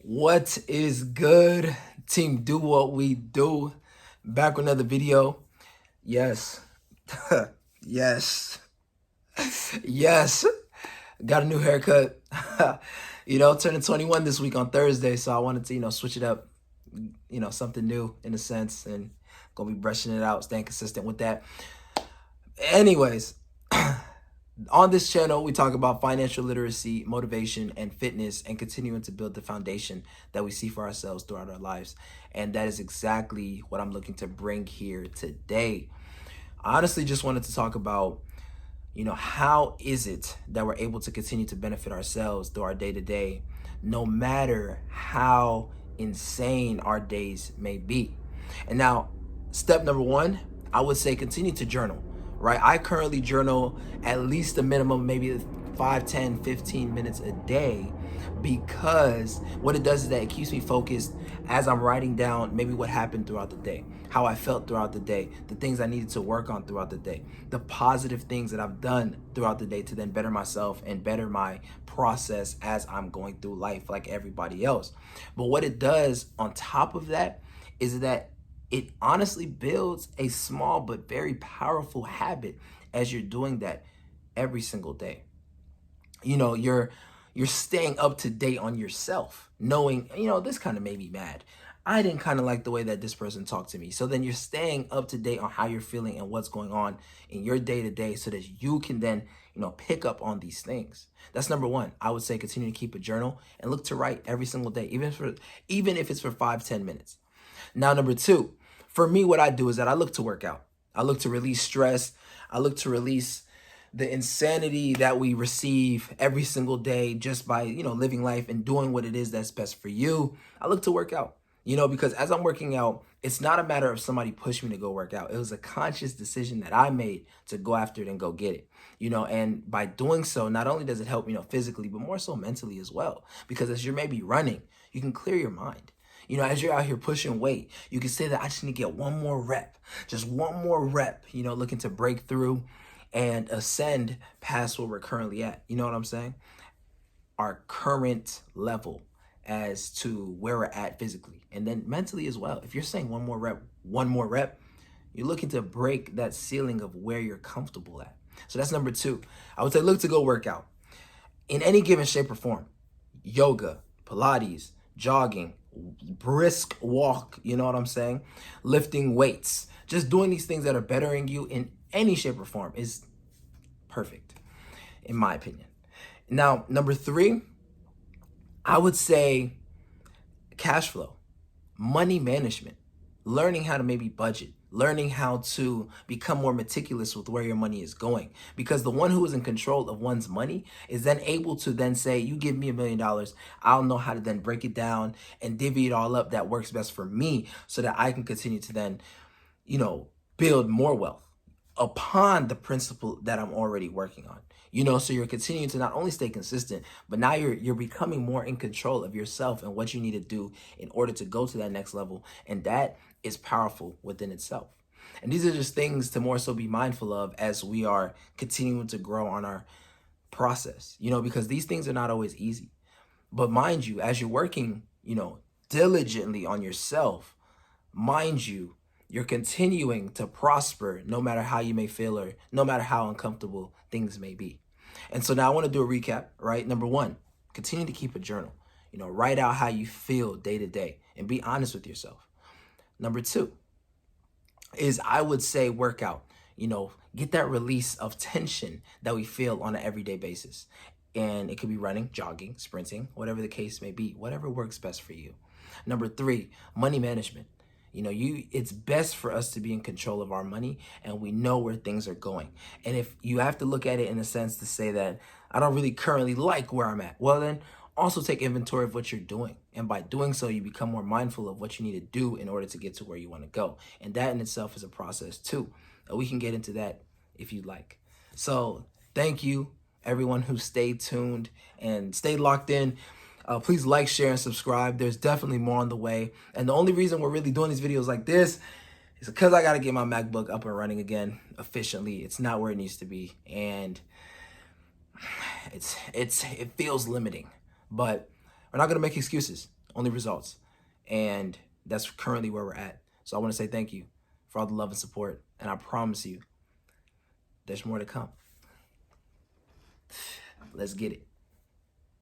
What is good, team? Do what we do. Back with another video. Yes, yes, yes. Got a new haircut. Turning 21 this week on Thursday, so I wanted to switch it up. Something new in a sense, and gonna be brushing it out, staying consistent with that. Anyways, on this channel, we talk about financial literacy, motivation, and fitness, and continuing to build the foundation that we see for ourselves throughout our lives. And that is exactly what I'm looking to bring here today. I honestly just wanted to talk about, how is it that we're able to continue to benefit ourselves through our day-to-day, no matter how insane our days may be. And now, step number one, I would say continue to journal, right? I currently journal at least a minimum, maybe 5, 10, 15 minutes a day, because what it does is that it keeps me focused as I'm writing down maybe what happened throughout the day, how I felt throughout the day, the things I needed to work on throughout the day, the positive things that I've done throughout the day to then better myself and better my process as I'm going through life like everybody else. But what it does on top of that is that it honestly builds a small but very powerful habit as you're doing that every single day. You're staying up to date on yourself, knowing, this kind of made me mad. I didn't kind of like the way that this person talked to me. So then you're staying up to date on how you're feeling and what's going on in your day to day so that you can then, pick up on these things. That's number one. I would say continue to keep a journal and look to write every single day, even if it's for 5-10 minutes. Now, number two, for me, what I do is that I look to work out. I look to release stress. I look to release the insanity that we receive every single day just by, living life and doing what it is that's best for you. I look to work out, because as I'm working out, it's not a matter of somebody pushed me to go work out. It was a conscious decision that I made to go after it and go get it, and by doing so, not only does it help, physically, but more so mentally as well. Because as you're maybe running, you can clear your mind. As you're out here pushing weight, you can say that I just need to get one more rep, just one more rep, looking to break through and ascend past where we're currently at. You know what I'm saying? Our current level as to where we're at physically and then mentally as well. If you're saying one more rep, you're looking to break that ceiling of where you're comfortable at. So that's number two. I would say look to go work out in any given shape or form. Yoga, Pilates, jogging, brisk walk, you know what I'm saying? Lifting weights, just doing these things that are bettering you in any shape or form is perfect, in my opinion. Now, number three, I would say cash flow, money management, learning how to maybe budget, learning how to become more meticulous with where your money is going. Because the one who is in control of one's money is then able to then say, you give me $1 million, I'll know how to then break it down and divvy it all up that works best for me so that I can continue to then, build more wealth upon the principle that I'm already working on. So you're continuing to not only stay consistent, but now you're becoming more in control of yourself and what you need to do in order to go to that next level. And that is powerful within itself. And these are just things to more so be mindful of as we are continuing to grow on our process, because these things are not always easy. But mind you, as you're working, diligently on yourself, mind you, you're continuing to prosper no matter how you may feel or no matter how uncomfortable things may be. And so now I want to do a recap, right? Number one, continue to keep a journal. Write out how you feel day to day and be honest with yourself. Number two is I would say workout. Get that release of tension that we feel on an everyday basis. And it could be running, jogging, sprinting, whatever the case may be, whatever works best for you. Number three, money management. It's best for us to be in control of our money and we know where things are going. And if you have to look at it in a sense to say that I don't really currently like where I'm at, well then also take inventory of what you're doing. And by doing so, you become more mindful of what you need to do in order to get to where you want to go. And that in itself is a process too. We can get into that if you'd like. So thank you everyone who stayed tuned and stayed locked in. Please like, share, and subscribe. There's definitely more on the way. And the only reason we're really doing these videos like this is because I got to get my MacBook up and running again efficiently. It's not where it needs to be. And it feels limiting. But we're not going to make excuses. only results. And that's currently where we're at. So I want to say thank you for all the love and support. And I promise you, there's more to come. Let's get it.